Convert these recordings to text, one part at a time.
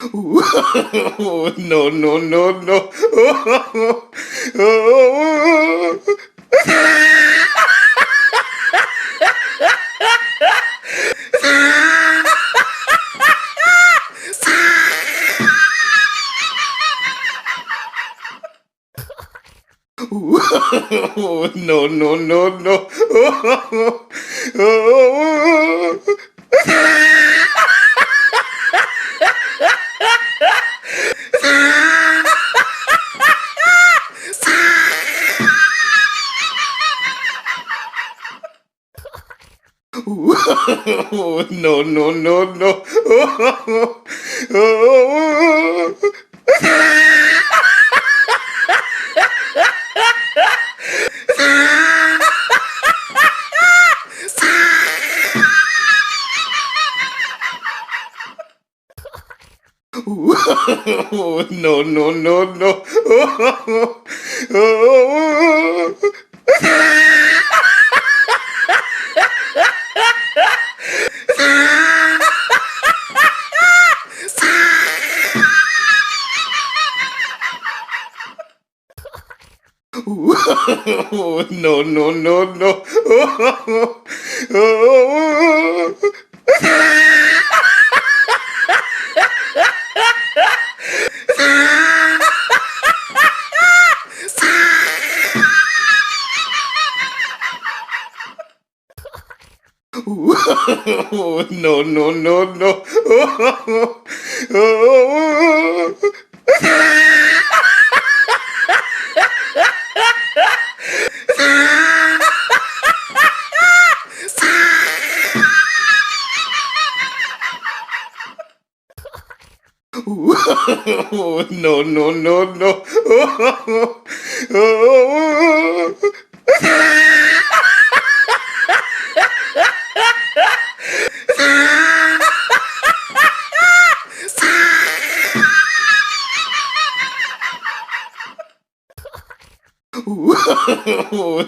No, no, no, no. No, no, no, no. No, no, no, no. No, no, no, no. No, no, no, no. No, no, no, no.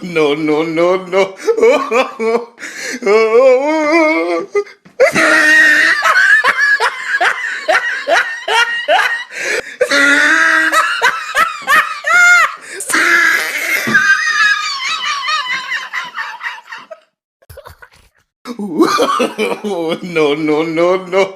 No, no, no, no. No, no, no, no. No, no, no, no.